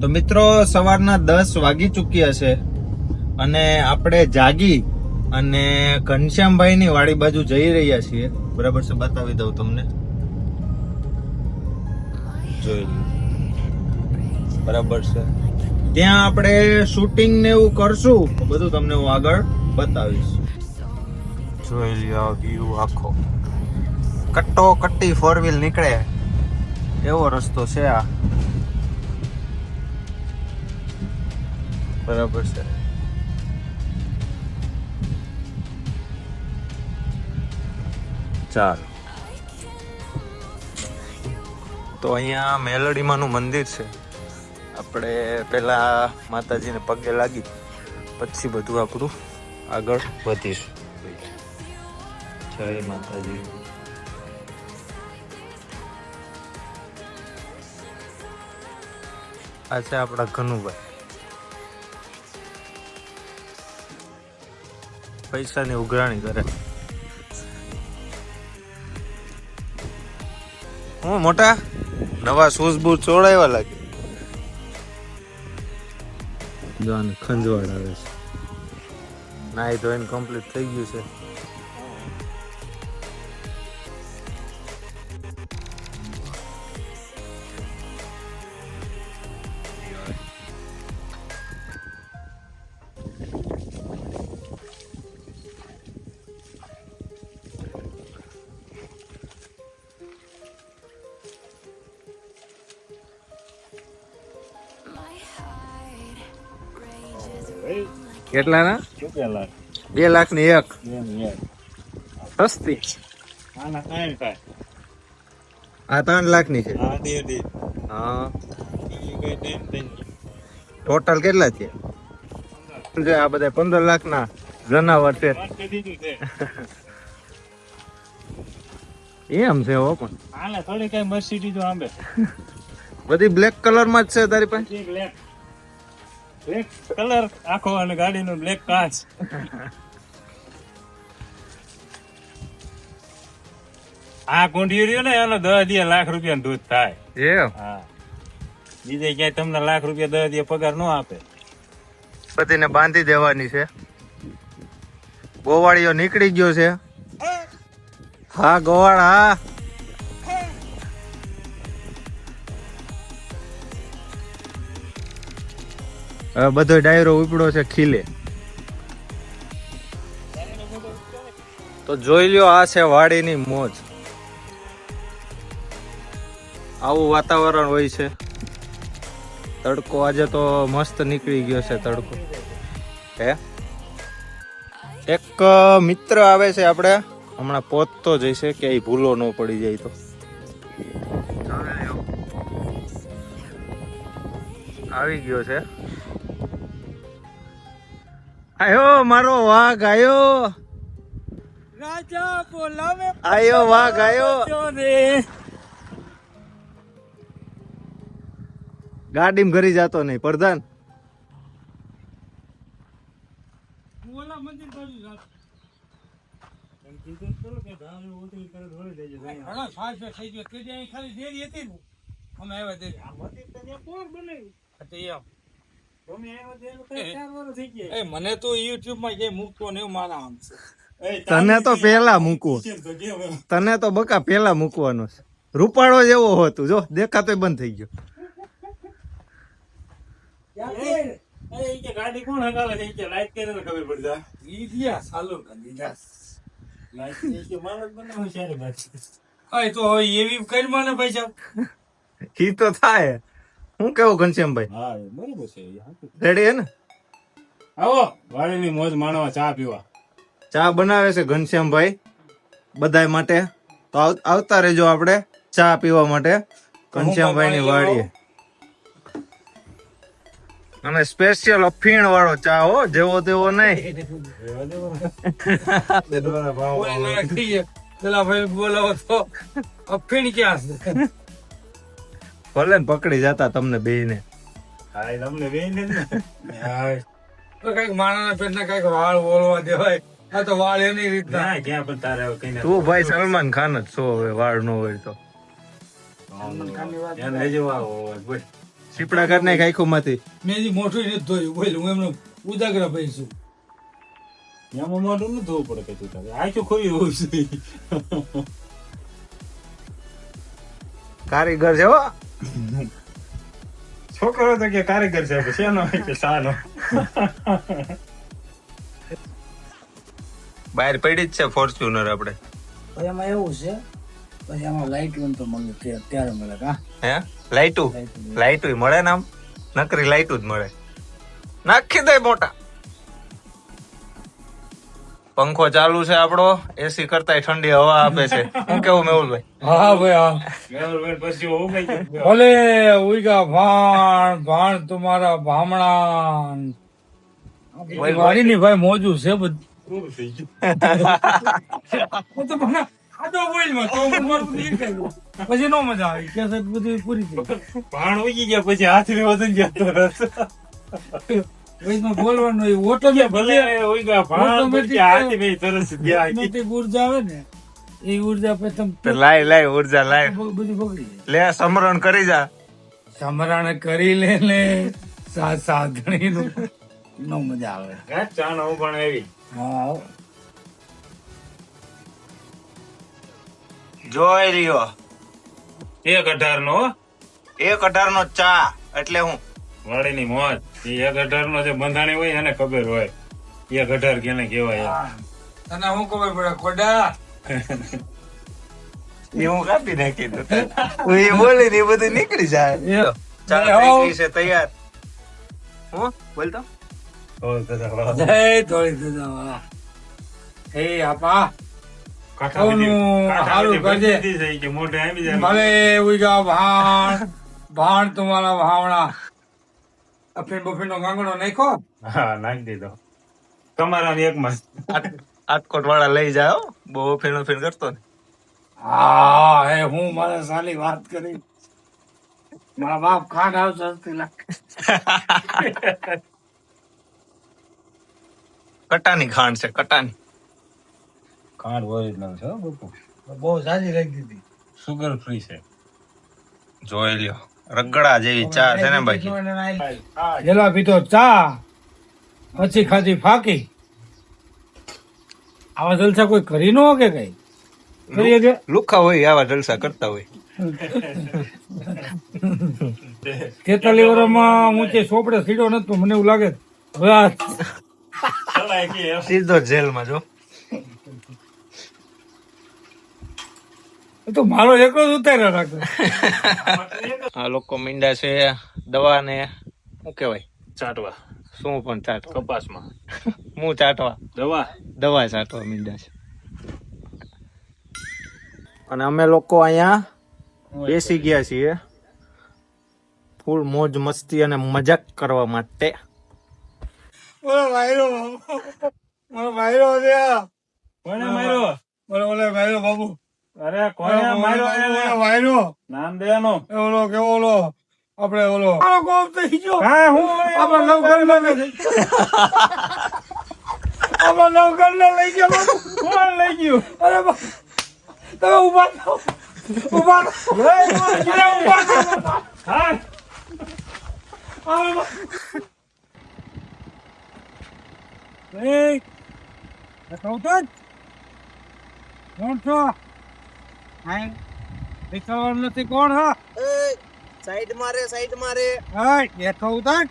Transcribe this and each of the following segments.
તો મિત્રો સવારના 10 વાગી ચૂક્યા છે અને આપણે જાગી અને ઘનશ્યામભાઈ ની વાડી બાજુ જઈ રહ્યા છીએ. બરાબર છે, બતાવી દઉં તમને, જોઈ લો. બરાબર છે, ત્યાં આપણે શૂટિંગ ને એવું કરશું, બધું તમને હું આગળ બતાવીશ. જોઈ લ્યો વ્યૂ આખો, કટ્ટો કટ્ટી 4 વ્હીલ નીકળે એવો રસ્તો છે આ. બરાબર છે, ચાલો. તો અહીંયા મેલડીમાનું મંદિર છે. આપણે પેલા માતાજીને પગે લાગી પછી બધું આપણું આગળ વધીશું. જય માતાજી. આ છે આપણા ઘનુભાઈ, પૈસાની ઉઘરાણી કરે. હું મોટા નવા શૂઝ બૂટ ચોડાવ્યા લાગે. જોન ખંજવાળ આવે છે. નાઈ ધોઈને કમ્પ્લીટ થઈ ગયું છે. કેટલા ના? 2 લાખ ની એક સસ્તી. આ 3 લાખ ની છે. હા, ટોટલ કેટલા છે? આ બધા 15 લાખ ના જનાવર છે. એમ છે હો, પણ થોડી કઈ મર્સિડીઝ આંબે બધી બ્લેક કલર માં જ છે તારી પાસે? બ્લેક કલર આખો અને ગાડીનો બ્લેક કાચ. આ કોંઢિયું રહ્યું ને એનો 10 લાખ રૂપિયા દૂધ થાય. હા, બીજે ક્યાંય તમને લાખ રૂપિયા 10 પગાર નો આપે. બધીને બાંધી દેવાની છે. ગોવાળીઓ નીકળી ગયો છે. હા ગોવાળ, હા. હવે બધો ડાયરો ઉપડ્યો છે ખીલે. તો જોઈ લ્યો, આ છે વાડીની મોજ. આવું વાતાવરણ હોય છે. તડકો આજે તો મસ્ત નીકળી ગયો છે તડકો. હે, એક મિત્ર આવે છે, આપણે હમણાં પહોંચતો જઈશે, કે એ ભૂલો ન પડી જાય તો. આવી ગયો છે. આયો મારો વાઘ, આયો રાજા બોલાવે, આયો વાઘ, આયો. ગાડીમાં ઘરી જાતો નહીં પ્રધાન. મને તો યુટ્યુબ માં જે મૂકતો ને મારા આમ છે. તને તો પેલા મૂકવું, તને તો બકા પેલા મૂકવાનો છે. રૂપાળો જેવો હતો, જો દેખાતોય બંધ થઈ ગયો. ગાડી કોણ હગાવે છે? લાઈટ કરીને ખબર પડતા. ઈ દિયા સાલો દીધા લાઈટ કે માણસ બનાવે છે રે બાકી. ઓય તો હવે એવી કરી મને પૈસા. ઈ તો થાય. હું કેવું ઘનશ્યામભાઈ? હા બરાબર છે. રેડી હે ને? આવો વાડીની મોજ માણવા, ચા પીવા. ચા બનાવે છે ઘનશ્યામભાઈ બધાય માટે. તો આવતા રહેજો આપણે ચા પીવા માટે ઘનશ્યામભાઈ ની વાડીએ. અને સ્પેશિયલ અફીણ વાળો ચા હો, જેવો તેવો નહીં. પેલા ભાઈ બોલાવો તો અફીણ ક્યાં છે? ભલે ને પકડી જતા તમને બેયને. હા તમને બેયને ને. તો કઈક માણસના પેટના કઈક વાળ બોલવા દેવાય. આ તો વાળ એની રીતના ક્યાં પણ તારે કઈ તું ભાઈ સલમાન ખાન જ છો, હવે વાળ નો હોય તો. સીપડા કર નાખ આખું માંથી. મેં હજી મોઢું નથી ધોયું. બોલ, હું એમનો ઉદાગરા ભાઈ છું. એમાં મોઢું ન ધોવું પડે કશું તારે. આખું ખોઈ હોવું જોઈએ. કારીગર છે હો. છોકરો તો કે કારીગર છે, શેનો હોય કે સાનો. બહાર પડી જ છે ફોર્ચ્યુનર આપણે. એમાં એવું છે, પછી આમાં લાઈટ તો મળે ત્યારે મળે. હા, હે લાઈટું મળે ને, આમ નકરી લાઈટું જ મળે. નાખી દે મોટા. પંખો ચાલુ છે આપણો, એસી કરતા ઠંડી હવા આપે છે. હું કેવું મેહુલભાઈ? હા ભાઈ, હા. મેહુલભાઈ પછી હું કઈ ગયું. ભલે ઉઈગા ભાણ તમારા ભામણા વાડીની ભાઈ મોજું છે બધું. પૂરું થઈ ગયું. હું તો મને આદો બોલમાં તો હું મારું દેખાયું. પછી નો મજા આવી કે સાહેબ બધું પૂરી થઈ. ભાણ ઉગી ગયા પછી હાથની વજન જતો રસ. વચમાં બોલવાનું એ ઓટોમેટિક ભલે ઉગા ભાણ પછી હાથી બે તરસ ગયા. ઓટોમેટિક ઉર્જા આવે ને, એ ઉર્જા પછી તમે લાય ઉર્જા લાય. બધું બગડી જાય. લે સમરણ કરી જા. સમરાણે કરી લે ને સાધણી નું નો મજા આવે. ચાનો પણ આવી. હા, જોઈ રહ્યો 1.18 નો 1.18 નો ચા એટલે હું વાડીની મોજ. એ 1.18 નો જે બંધાણી હોય એને ખબર હોય 1.18 કેને કહેવાય. તને શું ખબર પડે ખોડા? એ હું કાપી નાખી દઉં. હું એ બોલી ને એ બધું નીકળી જાય. ચા થઈ ગઈ છે તૈયાર. હું બોલતો જય ધોળી દાદા. હે આપા હારું કરજે. મોઢે આવી જાય. ભલે ઉઈગા ભાણ તમારા ભાવણા. અફીણ બફીણ નો ગાંગડો નાખો. હા, નાખી દીધો. તમારા એક માં આટકોટ વાળા લઈ જાઓ. બહુ ફીણ ફીણ કરતો ને. હા, હે હું મારા સાલી વાત કરી. મારા બાપ ખાંડ આવશે હસતી લાગે. કટાની ખાંડ છે કટાની. ખાંડ ઓરિજિનલ છે હો બાપુ. બહુ સાજી લાગી હતી. સુગર ફ્રી છે. જોઈ લ્યો રગડા જેવી ચા છે ને બાકી. પેલા પીતો ચા, પછી ખાધી ફાકી. આવા જલસા કોઈ કરી ન કે કઈ કરીએ કે લુખા હોય આવા જલસા કરતા હોય. 43 વર્ષમાં ઊંચે સોપડે સીડો નતો. મને એવું લાગે હવે આ સીધો જેલમાં જો. એ તો મારો એકલો જ ઉતાર્યા રાખે. આ લોકો મીંડા છે દવા ને શું કેવાય ચાટવા શું પણ ચાટવા કપાસમાં હું ચાટવા દવા ચાટવા મીંડા છે. અને અમે લોકો અહીંયા બેસી ગયા છીએ ફૂલ મોજ મસ્તી અને મજાક કરવા માટે. મારો ભાઈરો છે. કોને માર્યો? ઓલો ભાઈરો બાબુ. અરે કોને માર્યો? ભાઈરો નામ દેવાનો. ઓલો કેવો ઓલો આપણે ઓલો કોમ થઈ ગયો. હા, હું આપણે નવ ઘરના આપણે નવ ઘરના લઈ ગયા બાબુ. કોણ લઈ ગયું? અરે તમે ઉભા થાઓ. ઉભા હા, નથી કોણ? હા, સાઈડ મારે સાઈડ મારે. બેઠો ઉતાર.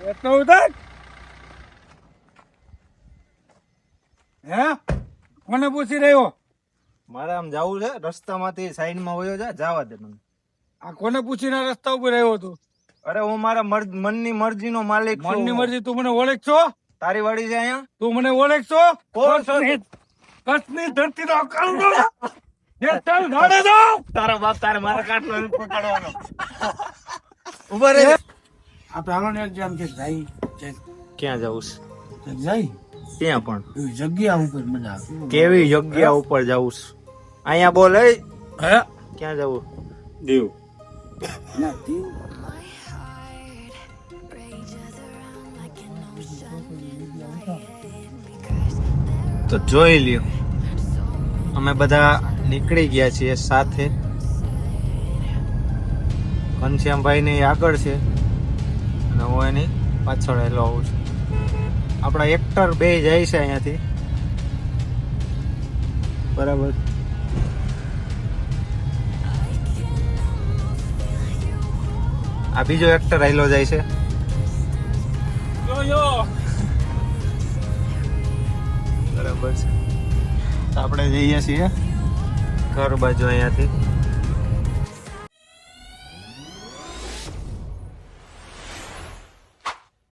બેઠો ઉતાર. હે કોને પૂછી રહ્યો? મારે આમ જવું છે રસ્તામાંથી સાઈડ માં વયો જા જવા દે મને. આ કોને પૂછીને રસ્તા ઉપર રહ્યો તું? અરે હું મારા મનની મરજી નો માલિક છું. મનની મરજી. તું મને ઓળખ છો? તારી વાડી છે અહીંયા. તું મને ઓળખ છો? કોણ છો? કચ્છની ધરતી નો કાળો. જે ચાલ ગાડે દો. તારા બાપ તારે મારા કાટલો પકડવાનો. ઉભા રહે. આ પેલો ને એક્ઝામ કે જાય ક્યાં જવું છે? જાય ત્યાં પણ એવી જગ્યા ઉપર મજા આવે. કેવી જગ્યા ઉપર જવું છે? અહીંયા બોલ. હે ક્યાં જવું? દેવ. ના તી તો જોઈ લ્યો અમે બધા નીકળી ગયા છીએ સાથે ઘનશ્યામભાઈ ને આગળ છે અને હું એની પાછળ હેલો આવું છું. આપણા એક્ટર બે જાય છે અહીંયાથી, બરાબર. આ બીજો એક્ટર આયલો જાય છે. બરાબર છે. આપણે જઈએ છીએ ઘર બાજુ અહીંયાથી.